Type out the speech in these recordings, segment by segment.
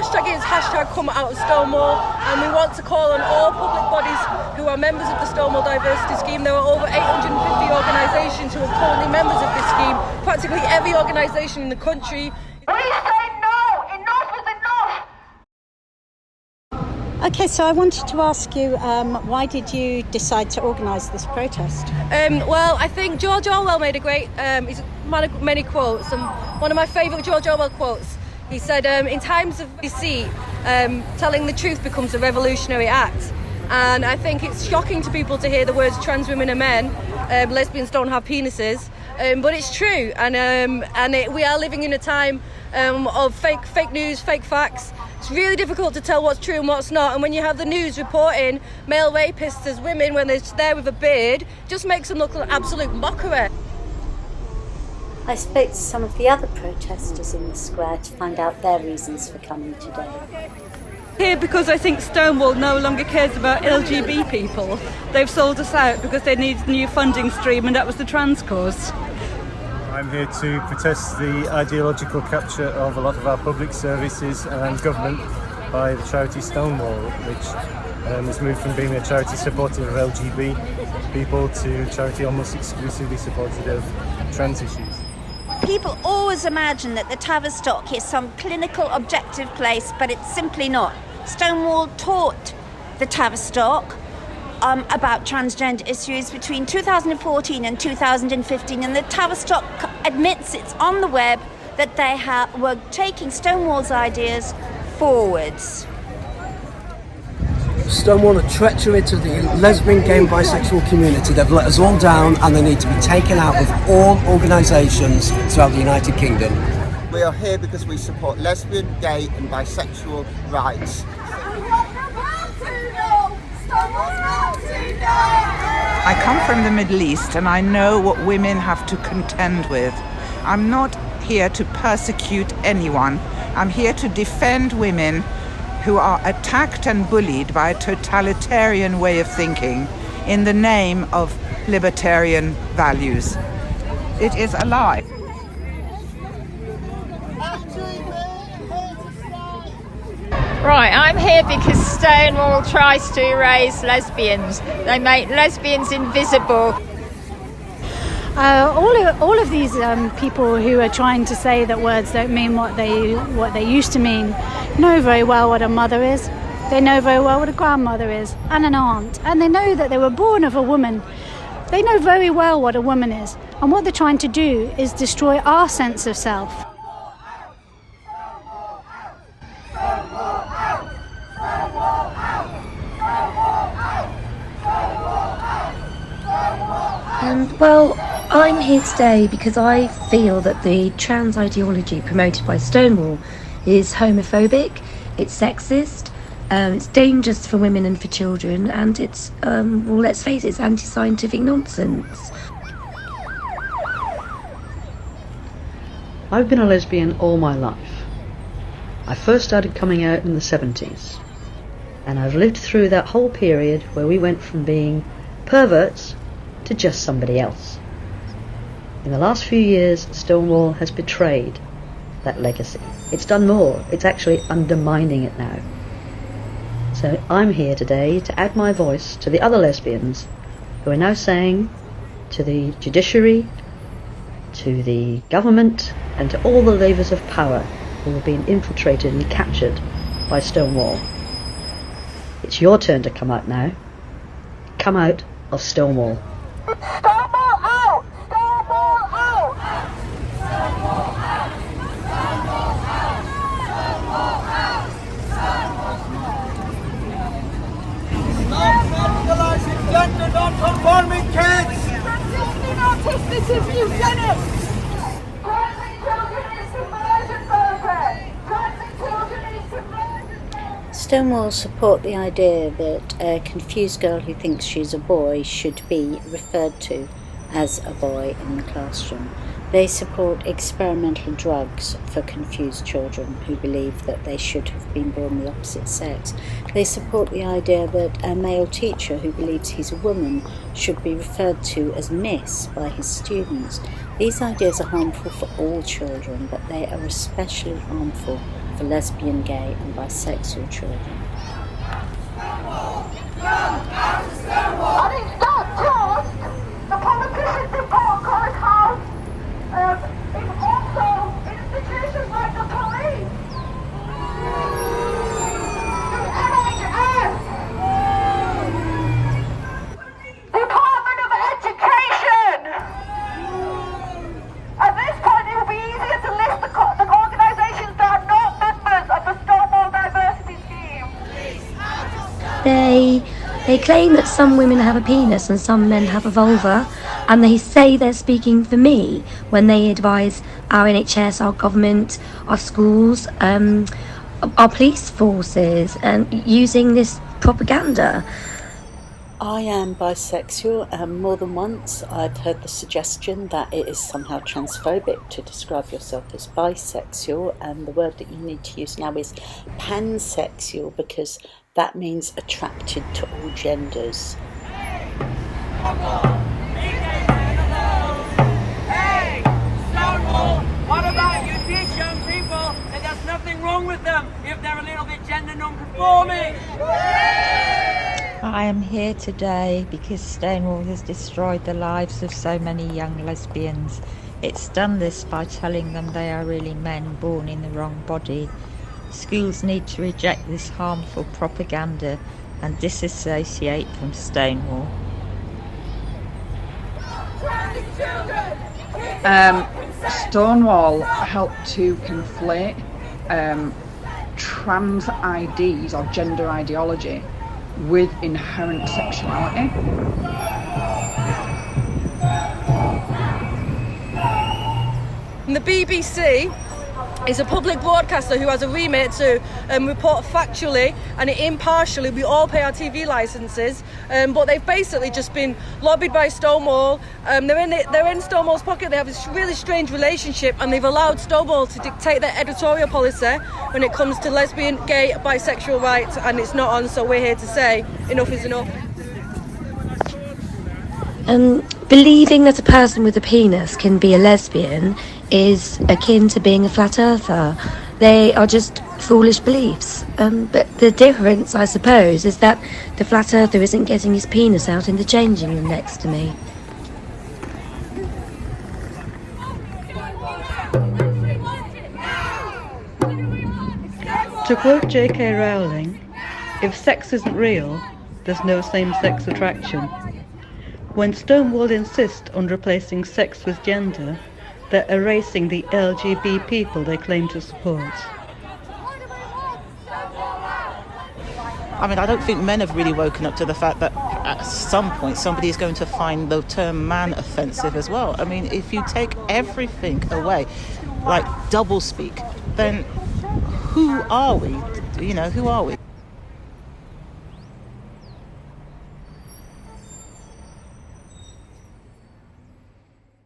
hashtag is hashtag come out of Stonewall, and we want to call on all public bodies who are members of the Stonewall Diversity Scheme. There are over 850 organisations who are currently members of this scheme, practically every organisation in the country. We say no! Enough is enough! Okay, so I wanted to ask you, why did you decide to organise this protest? Well, I think George Orwell made a great, he's man of many quotes, and one of my favourite George Orwell quotes, he said, in times of deceit, telling the truth becomes a revolutionary act. And I think it's shocking to people to hear the words trans women are men, lesbians don't have penises, but it's true, and we are living in a time of fake news, fake facts. It's really difficult to tell what's true and what's not, and when you have the news reporting male rapists as women when they're there with a beard, just makes them look like absolute mockery. I spoke to some of the other protesters in the square to find out their reasons for coming today. Here because I think Stonewall no longer cares about LGBT people. They've sold us out because they need a new funding stream, and that was the trans cause. I'm here to protest the ideological capture of a lot of our public services and government by the charity Stonewall, which has moved from being a charity supportive of LGBT people to a charity almost exclusively supportive of trans issues. People always imagine that the Tavistock is some clinical objective place, but it's simply not. Stonewall taught the Tavistock about transgender issues between 2014 and 2015, and the Tavistock admits it's on the web that they were taking Stonewall's ideas forwards. Stonewall are treachery to the lesbian, gay and bisexual community. They've let us all down, and they need to be taken out of all organisations throughout the United Kingdom. We are here because we support lesbian, gay and bisexual rights. I come from the Middle East and I know what women have to contend with. I'm not here to persecute anyone. I'm here to defend women who are attacked and bullied by a totalitarian way of thinking in the name of libertarian values. It is a lie. Right, I'm here because Stonewall tries to erase lesbians. They make lesbians invisible. All of these people who are trying to say that words don't mean what they used to mean know very well what a mother is. They know very well what a grandmother is and an aunt, and they know that they were born of a woman. They know very well what a woman is, and what they're trying to do is destroy our sense of self. Well, I'm here today because I feel that the trans ideology promoted by Stonewall is homophobic, it's sexist, it's dangerous for women and for children, and it's, well, let's face it, it's anti-scientific nonsense. I've been a lesbian all my life. I first started coming out in the 70s, and I've lived through that whole period where we went from being perverts to just somebody else. In the last few years, Stonewall has betrayed that legacy. It's done more. It's actually undermining it now. So I'm here today to add my voice to the other lesbians who are now saying to the judiciary, to the government, and to all the levers of power who are being infiltrated and captured by Stonewall. It's your turn to come out now. Come out of Stonewall. Stonewall out! Stonewall out! Stonewall out! Stonewall out! Stonewall out! Stonewall out! Stop radicalising gender non-conforming kids! Resisting autistic, you've done it! Trans children is submersion program! Trans children is submersion! Stonewall support the idea that a confused girl who thinks she's a boy should be referred to as a boy in the classroom. They support experimental drugs for confused children who believe that they should have been born the opposite sex. They support the idea that a male teacher who believes he's a woman should be referred to as Miss by his students. These ideas are harmful for all children, but they are especially harmful for lesbian, gay and bisexual children. And it's not just the politicians in Portcourt House, it's also institutions like the police, the NHS, Department of Education. At this point it will be easier to list the organisations that are not members of the Stonewall Diversity Scheme. They claim that some women have a penis and some men have a vulva, and they say they're speaking for me when they advise our NHS, our government, our schools, our police forces, and using this propaganda. I am bisexual, and more than once I've heard the suggestion that it is somehow transphobic to describe yourself as bisexual, and the word that you need to use now is pansexual, because that means attracted to all genders. Hey, Stonewall, what about you teach young people that there's nothing wrong with them if they're a little bit gender non-conforming? I am here today because Stonewall has destroyed the lives of so many young lesbians. It's done this by telling them they are really men born in the wrong body. Schools need to reject this harmful propaganda and disassociate from Stonewall. Stonewall helped to conflate trans IDs or gender ideology with inherent sexuality. And the BBC is a public broadcaster who has a remit to report factually and impartially. We all pay our TV licences, but they've basically just been lobbied by Stonewall. They're in Stonewall's pocket. They have this really strange relationship, and they've allowed Stonewall to dictate their editorial policy when it comes to lesbian, gay, bisexual rights, and it's not on. So we're here to say enough is enough. Believing that a person with a penis can be a lesbian is akin to being a flat earther. They are just foolish beliefs. But the difference, I suppose, is that the flat earther isn't getting his penis out in the changing room next to me. To quote J.K. Rowling, if sex isn't real, there's no same-sex attraction. When Stonewall insist on replacing sex with gender, they're erasing the LGBT people they claim to support. I mean, I don't think men have really woken up to the fact that at some point somebody is going to find the term man offensive as well. I mean, if you take everything away, like doublespeak, then who are we? You know, who are we?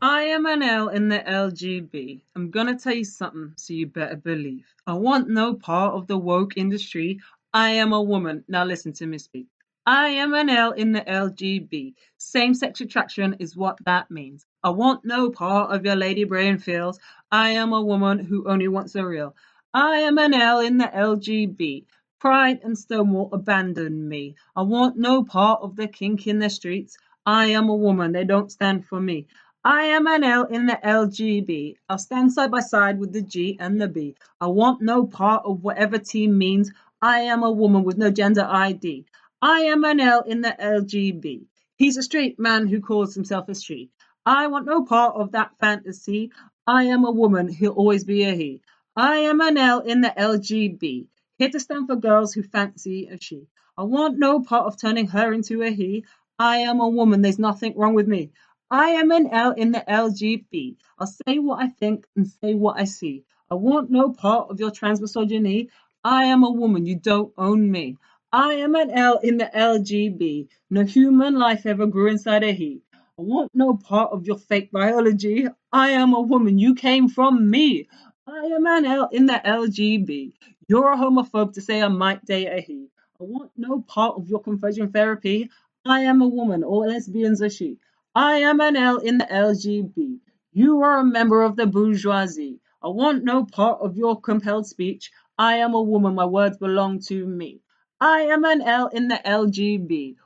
I am an L in the LGB. I'm gonna tell you something, so you better believe. I want no part of the woke industry. I am a woman. Now listen to me speak. I am an L in the LGB. Same-sex attraction is what that means. I want no part of your lady brain feels. I am a woman who only wants the real. I am an L in the LGB. Pride and Stonewall abandon me. I want no part of the kink in the streets. I am a woman. They don't stand for me. I am an L in the LGB. I'll stand side by side with the G and the B. I want no part of whatever team means. I am a woman with no gender ID. I am an L in the LGB. He's a straight man who calls himself a she. I want no part of that fantasy. I am a woman, he'll always be a he. I am an L in the LGB. Here to stand for girls who fancy a she. I want no part of turning her into a he. I am a woman, there's nothing wrong with me. I am an L in the LGB. I'll say what I think and say what I see. I want no part of your trans misogyny. I am a woman, you don't own me. I am an L in the LGB. No human life ever grew inside a he. I want no part of your fake biology. I am a woman. You came from me. I am an L in the LGB. You're a homophobe to say I might date a he. I want no part of your conversion therapy. I am a woman. All lesbians are she. I am an L in the LGB. You are a member of the bourgeoisie. I want no part of your compelled speech. I am a woman. My words belong to me. I am an L in the LGB.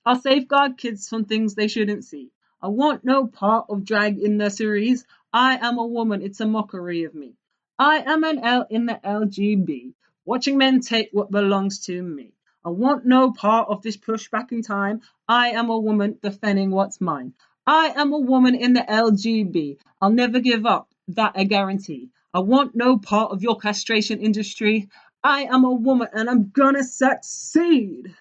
I'll safeguard kids from things they shouldn't see. I want no part of drag in nurseries. I am a woman. It's a mockery of me. I am an L in the LGB. Watching men take what belongs to me. I want no part of this pushback in time. I am a woman defending what's mine. I am a woman in the LGB. I'll never give up. That I guarantee. I want no part of your castration industry. I am a woman and I'm gonna succeed.